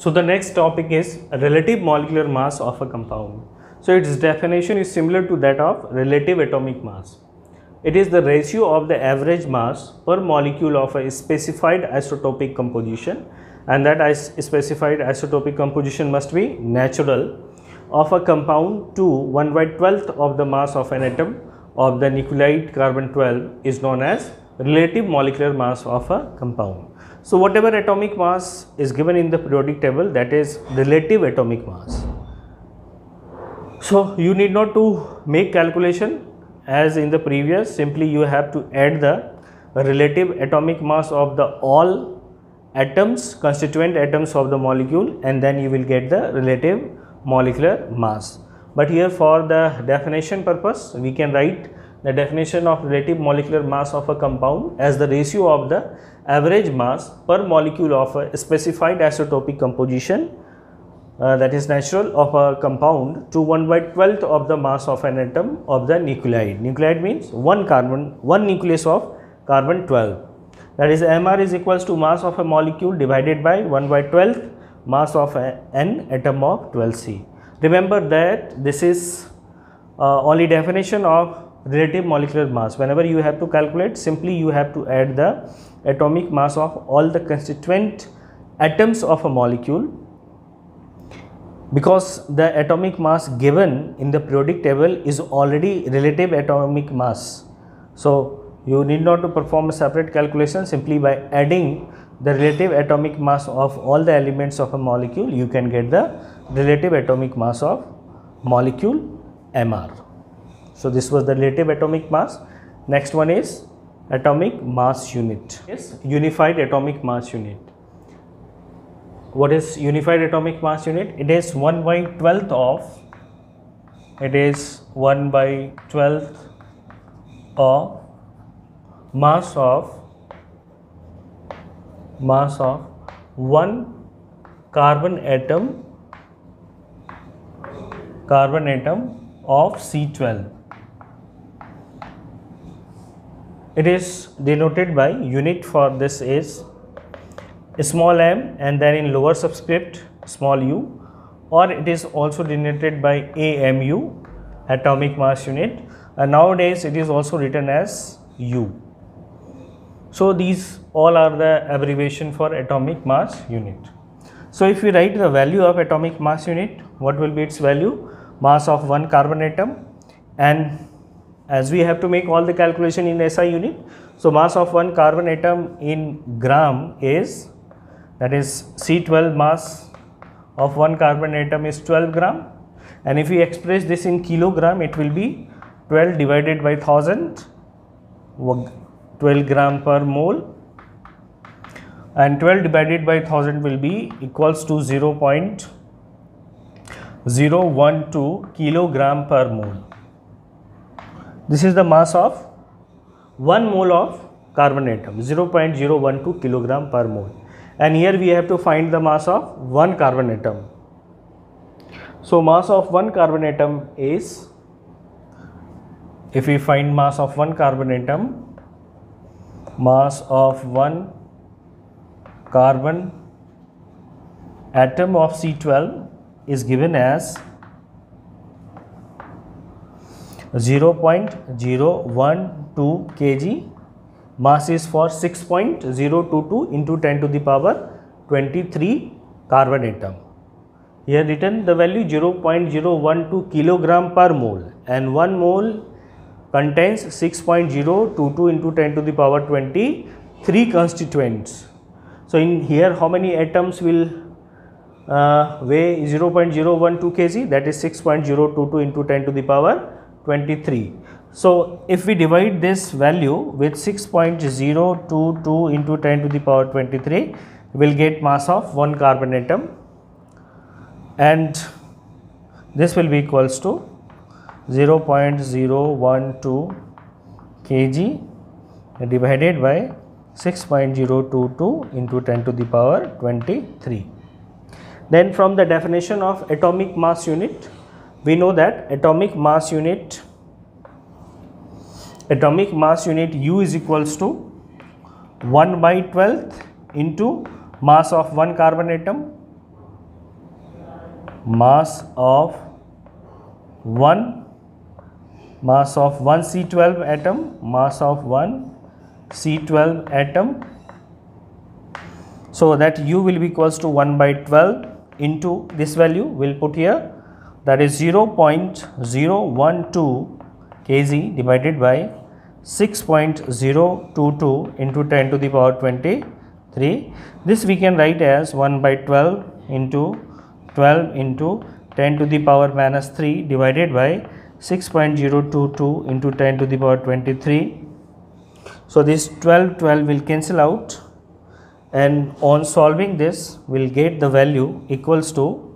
So the next topic is relative molecular mass of a compound. So its definition is similar to that of relative atomic mass. It is the ratio of the average mass per molecule of a specified isotopic composition, and that specified isotopic composition must be natural, of a compound to 1/12th of the mass of an atom of the nuclide carbon-12 is known as relative molecular mass of a compound. So whatever atomic mass is given in the periodic table, that is relative atomic mass. So you need not to make calculation as in the previous, simply you have to add the relative atomic mass of the all atoms, constituent atoms of the molecule, and then you will get the relative molecular mass. But here for the definition purpose, we can write the definition of relative molecular mass of a compound as the ratio of the average mass per molecule of a specified isotopic composition, that is natural, of a compound to 1/12th of the mass of an atom of the nuclide. Nuclide means one nucleus of carbon-12. That is MR is equals to mass of a molecule divided by 1/12th mass of an atom of 12C. Remember that this is only definition of relative molecular mass. Whenever you have to calculate, simply you have to add the atomic mass of all the constituent atoms of a molecule, because the atomic mass given in the periodic table is already relative atomic mass. So you need not to perform a separate calculation. Simply by adding the relative atomic mass of all the elements of a molecule, you can get the relative atomic mass of molecule MR. So this was the relative atomic mass. Next one is atomic mass unit. Yes, unified atomic mass unit. What is unified atomic mass unit? It is 1/12th of, it is 1/12th of mass of one carbon atom of C12. It is denoted by unit for this is small m and then in lower subscript small u, or it is also denoted by AMU, atomic mass unit, and nowadays it is also written as U. So these all are the abbreviation for atomic mass unit. So if we write the value of atomic mass unit, what will be its value? Mass of one carbon atom, and as we have to make all the calculation in SI unit, so mass of one carbon atom in gram is, that is C12 mass of one carbon atom is 12 gram, and if we express this in kilogram, it will be 12 divided by 1000, 12 gram per mole, and 12 divided by 1000 will be equals to 0.012 kilogram per mole. This is the mass of 1 mole of carbon atom, 0.012 kilogram per mole, and here we have to find the mass of one carbon atom. So mass of one carbon atom is, if we find mass of one carbon atom, mass of one carbon atom of C12 is given as 0.012 kg. Mass is for 6.022 into 10 to the power 23 carbon atom. Here written the value 0.012 kilogram per mole, and 1 mole contains 6.022 into 10 to the power 23 constituents. So in here how many atoms will weigh 0.012 kg? That is 6.022 into 10 to the power 23. So if we divide this value with 6.022 into 10 to the power 23, we will get mass of one carbon atom, and this will be equals to 0.012 kg divided by 6.022 into 10 to the power 23. Then from the definition of atomic mass unit, we know that atomic mass unit U is equals to 1/12th into mass of one carbon atom mass of one C12 atom, mass of one C12 atom. So that U will be equals to 1 by 12 into this value we'll put here, that is 0.012 kg divided by 6.022 into 10 to the power 23. This we can write as 1 by 12 into 10 to the power minus 3 divided by 6.022 into 10 to the power 23. So this 12 will cancel out, and on solving this we'll get the value equals to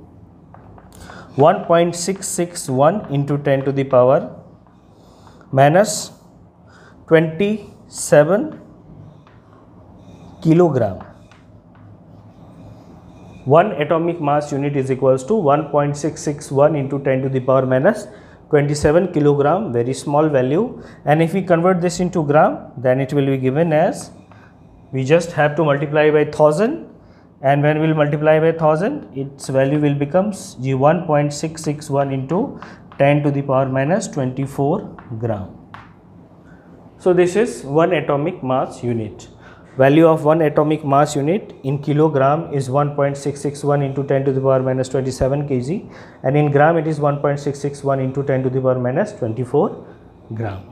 1.661 into 10 to the power minus 27 kilogram. One atomic mass unit is equals to 1.661 into 10 to the power minus 27 kilogram, very small value. And if we convert this into gram, then it will be given as, we just have to multiply by 1000, and when we will multiply by 1000, its value will become 1.661 into 10 to the power minus 24 gram. So this is one atomic mass unit. Value of one atomic mass unit in kilogram is 1.661 into 10 to the power minus 27 kg, and in gram it is 1.661 into 10 to the power minus 24 gram.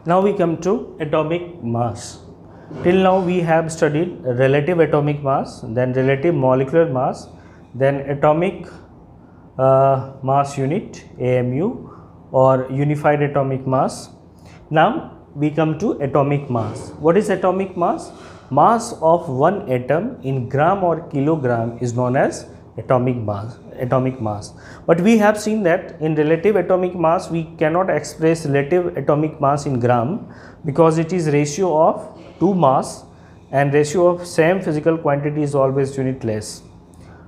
Now we come to atomic mass. Till now we have studied relative atomic mass, then relative molecular mass, then atomic mass unit, AMU, or unified atomic mass. Now we come to atomic mass. What is atomic mass? Mass of one atom in gram or kilogram is known as atomic mass. But we have seen that in relative atomic mass we cannot express relative atomic mass in gram, because it is ratio of two mass, and ratio of same physical quantity is always unitless.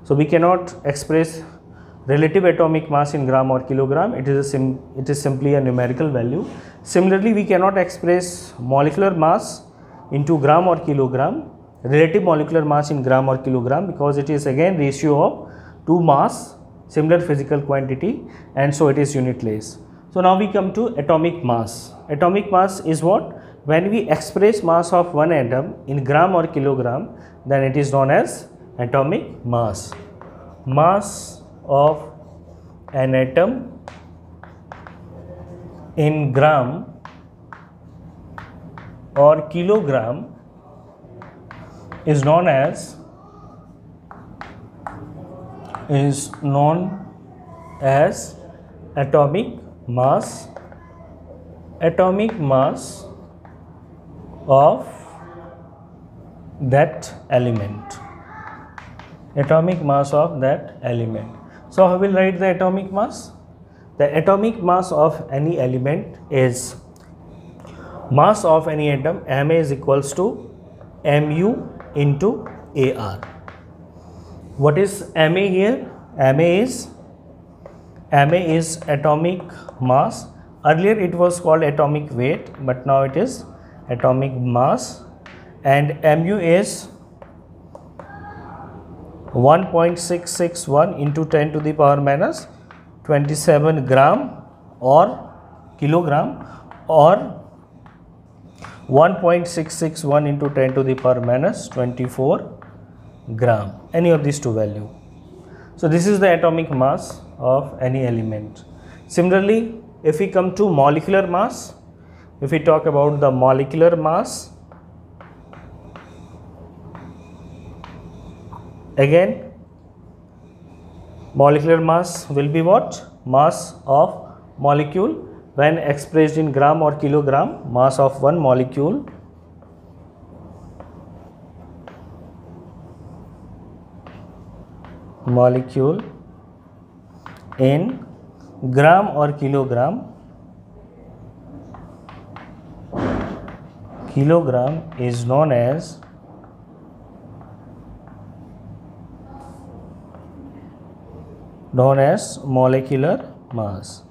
So we cannot express relative atomic mass in gram or kilogram. It is simply a numerical value. Similarly, we cannot express molecular mass into gram or kilogram, relative molecular mass in gram or kilogram, because it is again ratio of two mass, similar physical quantity, and so it is unitless. So now we come to atomic mass. Atomic mass is what? When we express mass of one atom in gram or kilogram, then it is known as atomic mass. Mass of an atom in gram or kilogram is known as atomic mass. Atomic mass of that element. Atomic mass of that element. So how will write the atomic mass? The atomic mass of any element is mass of any atom, Ma is equals to Mu into Ar. What is Ma here? Ma is atomic mass. Earlier it was called atomic weight, but now it is atomic mass, and Mu is 1.661 into 10 to the power minus 27 gram or kilogram, or 1.661 into 10 to the power minus 24 gram, any of these two value. So this is the atomic mass of any element. Similarly, if we come to molecular mass, if we talk about the molecular mass, again molecular mass will be what? Mass of molecule when expressed in gram or kilogram, mass of one molecule in gram or kilogram. Kilogram is known as molecular mass.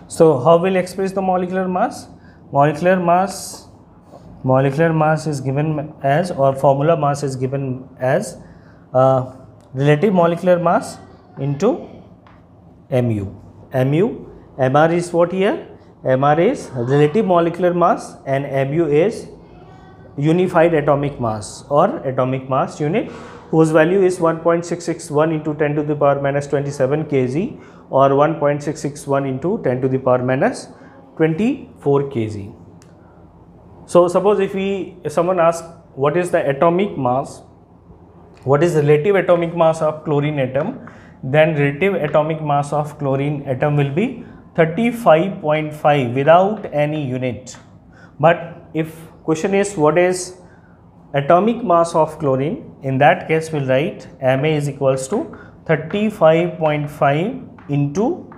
So how will express the molecular mass? Molecular mass molecular mass is given as, or formula mass is given as relative molecular mass into mu. Mr is what here? Mr is relative molecular mass and mu is unified atomic mass or atomic mass unit, whose value is 1.661 into 10 to the power minus 27 kg or 1.661 into 10 to the power minus 24 kg. So suppose if someone asks what is the atomic mass, what is the relative atomic mass of chlorine atom, then relative atomic mass of chlorine atom will be 35.5 without any unit. But if question is what is atomic mass of chlorine, in that case we'll write Ma is equals to 35.5 into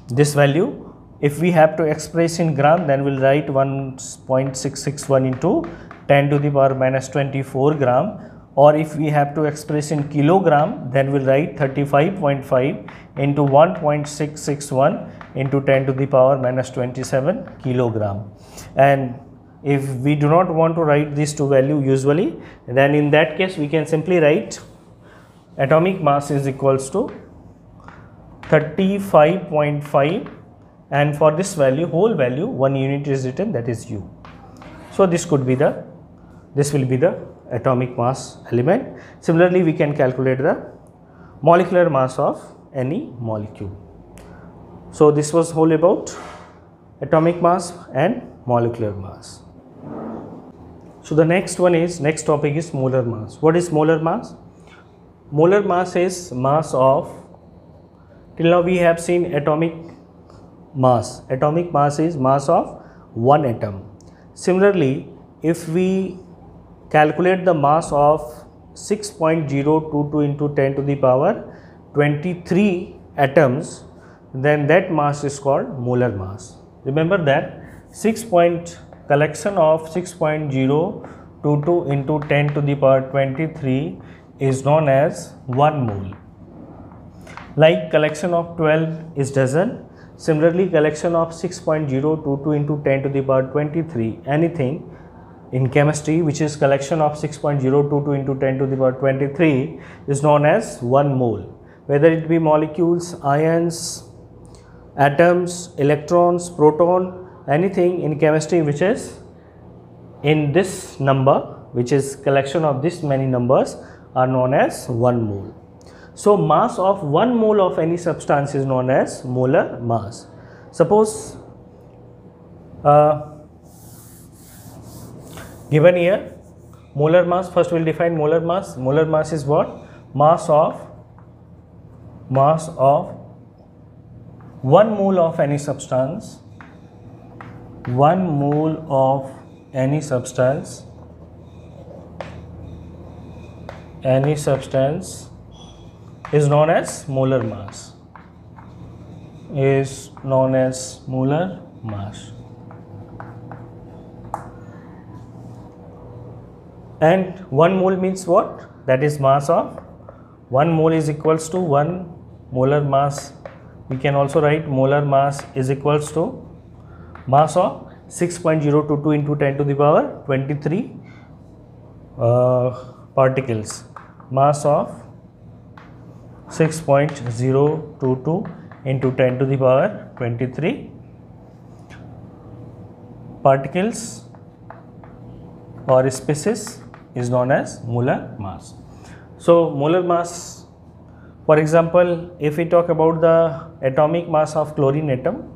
this value. If we have to express in gram, then we'll write 1.661 into 10 to the power minus 24 gram, or if we have to express in kilogram, then we'll write 35.5 into 1.661 into 10 to the power minus 27 kilogram. And if we do not want to write these two values usually, then in that case we can simply write atomic mass is equals to 35.5, and for this value, whole value, one unit is written, that is U. So this will be the atomic mass element. Similarly, we can calculate the molecular mass of any molecule. So this was whole about atomic mass and molecular mass. So the next topic is molar mass. What is molar mass? Molar mass is mass of, till now we have seen atomic mass. Atomic mass is mass of one atom. Similarly, if we calculate the mass of 6.022 into 10 to the power 23 atoms, then that mass is called molar mass. Remember that collection of 6.022 into 10 to the power 23 is known as 1 mole. Like collection of 12 is dozen. Similarly, collection of 6.022 into 10 to the power 23, anything in chemistry which is collection of 6.022 into 10 to the power 23 is known as 1 mole. Whether it be molecules, ions, atoms, electrons, proton, anything in chemistry which is in this number, which is collection of this many numbers, are known as 1 mole. So mass of 1 mole of any substance is known as molar mass. Suppose given here molar mass, first we will define molar mass. Molar mass is what? Mass of 1 mole of any substance. 1 mole of any substance is known as molar mass. And 1 mole means what? That is mass of 1 mole is equals to 1 molar mass. We can also write molar mass is equals to mass of 6.022 into 10 to the power 23 particles. Mass of 6.022 into 10 to the power 23 particles or species is known as molar mass. So molar mass, for example, if we talk about the atomic mass of chlorine atom,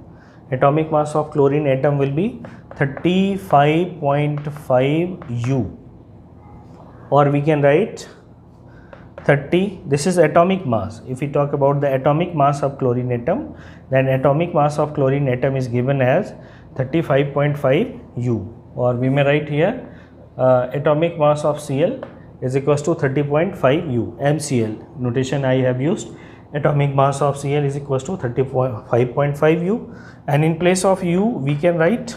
atomic mass of chlorine atom will be 35.5 U, or we can write 30. This is atomic mass. If we talk about the atomic mass of chlorine atom, then atomic mass of chlorine atom is given as 35.5 U, or we may write here atomic mass of Cl is equals to 30.5 U. MCl notation I have used. Atomic mass of Cl is equals to 35.5 U, and in place of U we can write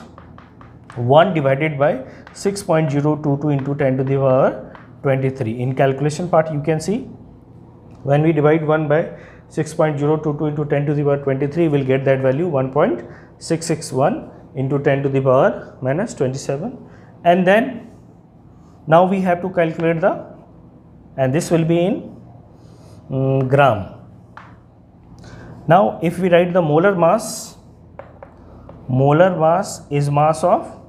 1 divided by 6.022 into 10 to the power 23. In calculation part you can see, when we divide 1 by 6.022 into 10 to the power 23, we will get that value 1.661 into 10 to the power minus 27 and then now we have to calculate the, and this will be in gram. Now if we write the molar mass is mass of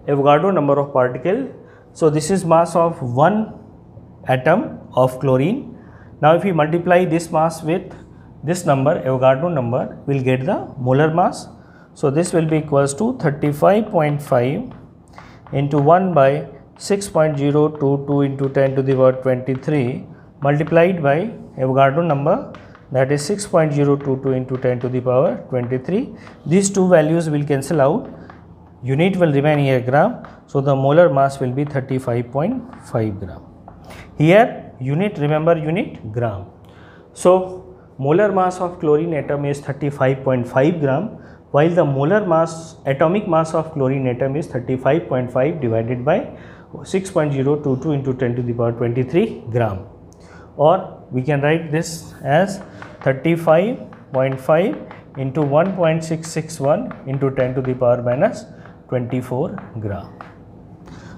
Avogadro number of particle. So this is mass of one atom of chlorine. Now if we multiply this mass with this number, Avogadro number, we'll get the molar mass. So this will be equals to 35.5 into 1 by 6.022 into 10 to the power 23 multiplied by Avogadro number, that is 6.022 into 10 to the power 23. These two values will cancel out. Unit will remain here gram. So the molar mass will be 35.5 gram. Here unit, remember unit gram. So molar mass of chlorine atom is 35.5 gram, while the molar mass, atomic mass of chlorine atom is 35.5 divided by 6.022 into 10 to the power 23 gram. Or we can write this as 35.5 into 1.661 into 10 to the power minus 24 gram.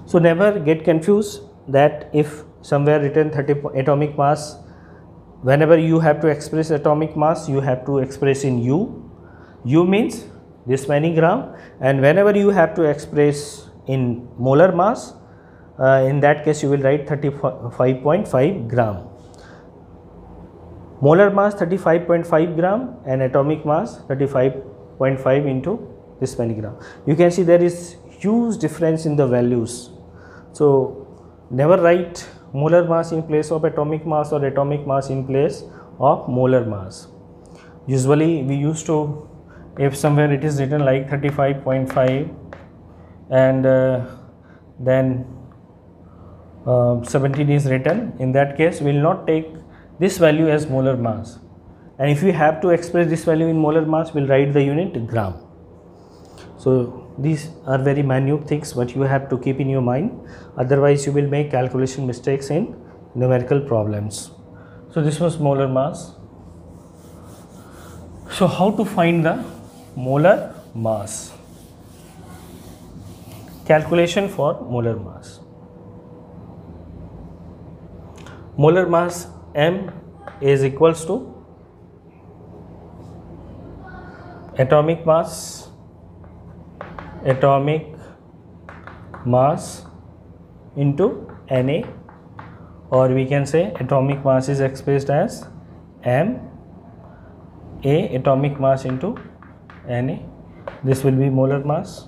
So never get confused that if somewhere written 30 atomic mass, whenever you have to express atomic mass, you have to express in U. U means this many gram, and whenever you have to express in molar mass, in that case you will write 35.5 gram. Molar mass 35.5 gram and atomic mass 35.5 into this many gram. You can see there is huge difference in the values. So never write molar mass in place of atomic mass or atomic mass in place of molar mass. Usually we used to, if somewhere it is written like 35.5 and then 17 is written, in that case we will not take this value as molar mass, and if you have to express this value in molar mass, we will write the unit gram. So these are very minute things what you have to keep in your mind, otherwise you will make calculation mistakes in numerical problems. So this was molar mass. So how to find the molar mass? Calculation for molar mass. Molar mass M is equals to atomic mass into Na, or we can say atomic mass is expressed as M A atomic mass into Na. This will be molar mass.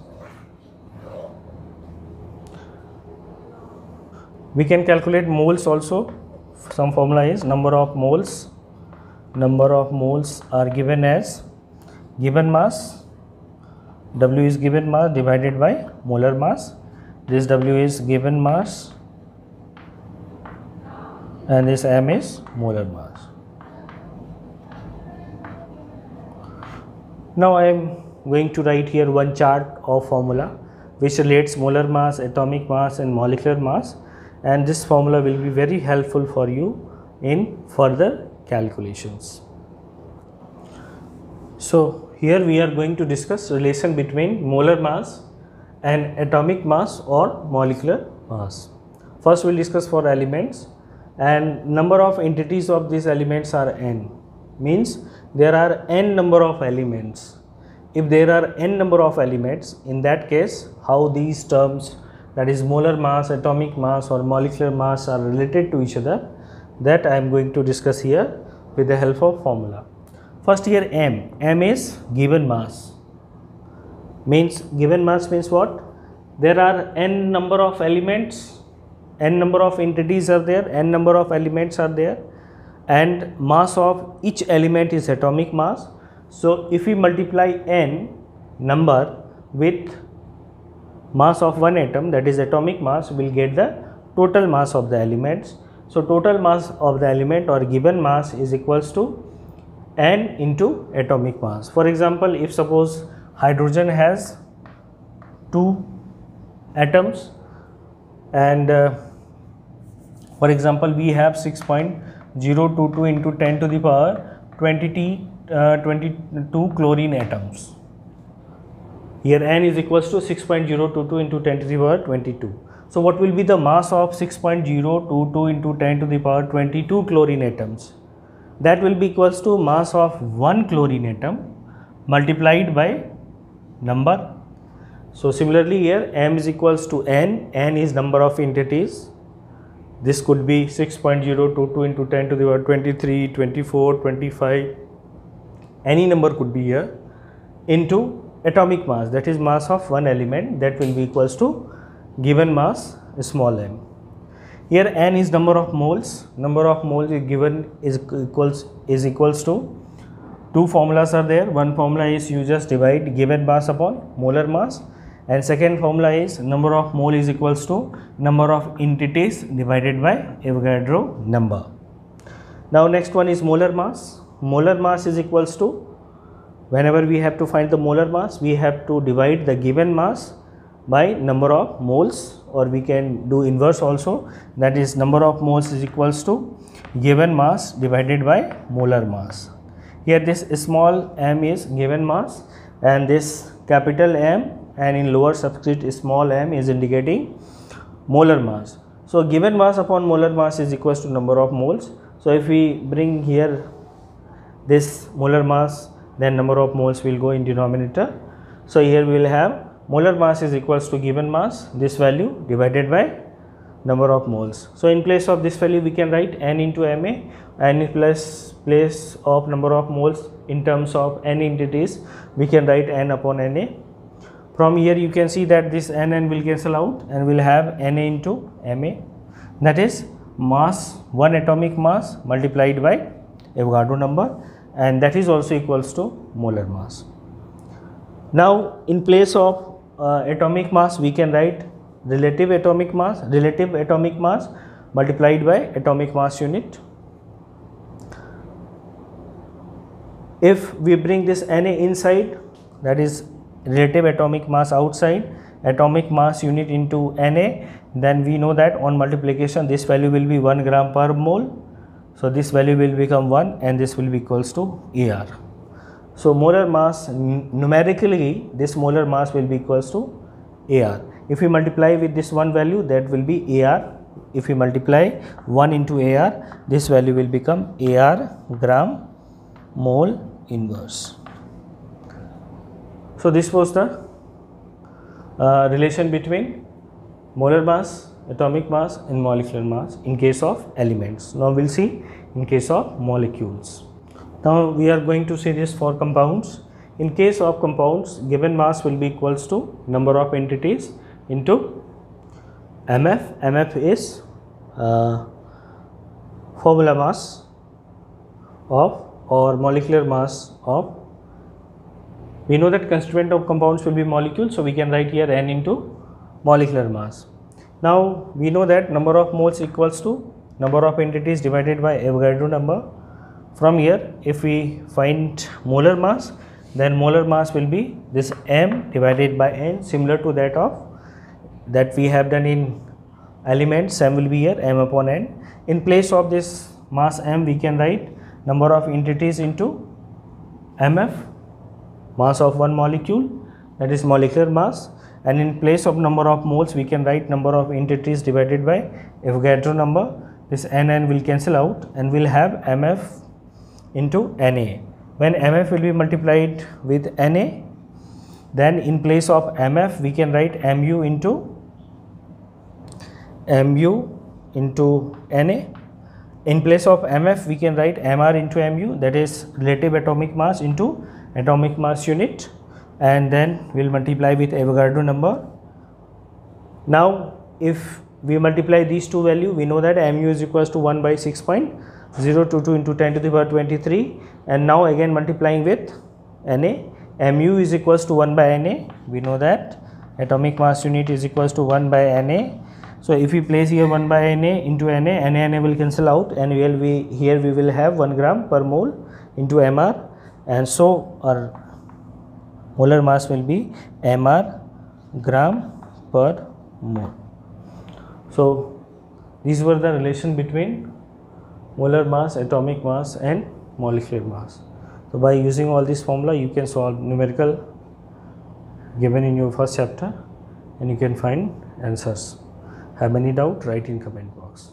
We can calculate moles also. Some formula is number of moles. Number of moles are given as given mass. W is given mass divided by molar mass. This W is given mass and this M is molar mass. Now I am going to write here one chart of formula which relates molar mass, atomic mass and molecular mass, and this formula will be very helpful for you in further calculations. So here we are going to discuss relation between molar mass and atomic mass or molecular mass. First we will discuss for elements, and number of entities of these elements are n, means there are n number of elements. If there are n number of elements, in that case how these terms, that is molar mass, atomic mass or molecular mass, are related to each other, that I am going to discuss here with the help of formula. First here M is given mass. Means given mass means what? There are n number of elements, n number of entities are there, n number of elements are there, and mass of each element is atomic mass. So if we multiply n number with mass of one atom, that is atomic mass, we will get the total mass of the elements. So total mass of the element or given mass is equals to n into atomic mass. For example, if suppose hydrogen has 2 atoms and for example we have 6.022 into 10 to the power 22 chlorine atoms. Here n is equals to 6.022 into 10 to the power 22. So what will be the mass of 6.022 into 10 to the power 22 chlorine atoms? That will be equals to mass of one chlorine atom multiplied by number. So similarly here m is equals to n is number of entities. This could be 6.022 into 10 to the power 23, 24, 25, any number could be here, into atomic mass, that is mass of one element, that will be equals to given mass small m. Here n is number of moles is given is equals to, two formulas are there. One formula is you just divide given mass upon molar mass, and second formula is number of mole is equals to number of entities divided by Avogadro number. Now next one is molar mass. Molar mass is equals to, whenever we have to find the molar mass, we have to divide the given mass by number of moles, or we can do inverse also, that is number of moles is equals to given mass divided by molar mass. Here this small m is given mass and this capital M and in lower subscript small m is indicating molar mass. So given mass upon molar mass is equals to number of moles. So if we bring here this molar mass, then number of moles will go in denominator. So here we will have molar mass is equals to given mass, this value divided by number of moles. So in place of this value we can write n into Ma, and in place of number of moles in terms of n entities we can write n upon Na. From here you can see that this n will cancel out and we will have Na into Ma, that is mass, one atomic mass multiplied by Avogadro number, and that is also equals to molar mass. Now in place of atomic mass we can write relative atomic mass multiplied by atomic mass unit. If we bring this Na inside, that is relative atomic mass outside, atomic mass unit into Na, then we know that on multiplication this value will be 1 gram per mole. So this value will become 1 and this will be equals to Ar. So molar mass, numerically this molar mass will be equals to Ar. If we multiply with this one value, that will be Ar. If we multiply 1 into Ar, this value will become Ar gram mole inverse. So this was the relation between molar mass, atomic mass and molecular mass in case of elements. Now we will see in case of molecules. Now we are going to see this for compounds. In case of compounds, given mass will be equals to number of entities into MF. MF is formula mass of, or molecular mass of, we know that constituent of compounds will be molecules, so we can write here N into molecular mass. Now we know that number of moles equals to number of entities divided by Avogadro number. From here if we find molar mass, then molar mass will be this M divided by N, similar to that we have done in elements. M will be here M upon N. In place of this mass M we can write number of entities into MF, mass of one molecule, that is molecular mass, and in place of number of moles we can write number of entities divided by Avogadro number. This N will cancel out and we will have MF into Na. When MF will be multiplied with Na, then in place of MF we can write Mu into Na. In place of MF we can write Mr into Mu, that is relative atomic mass into atomic mass unit, and then we will multiply with Avogadro number. Now if we multiply these two values, we know that Mu is equals to 1 by 6.022 into 10 to the power 23, and now again multiplying with Na, Mu is equals to 1 by Na. We know that atomic mass unit is equals to 1 by Na. So if we place here 1 by Na into Na will cancel out, and here we will have 1 gram per mole into Mr, and so our molar mass will be Mr gram per mole. So these were the relation between molar mass, atomic mass and molecular mass. So by using all this formula you can solve numerical given in your first chapter, and you can find answers. Have any doubt, write in comment box.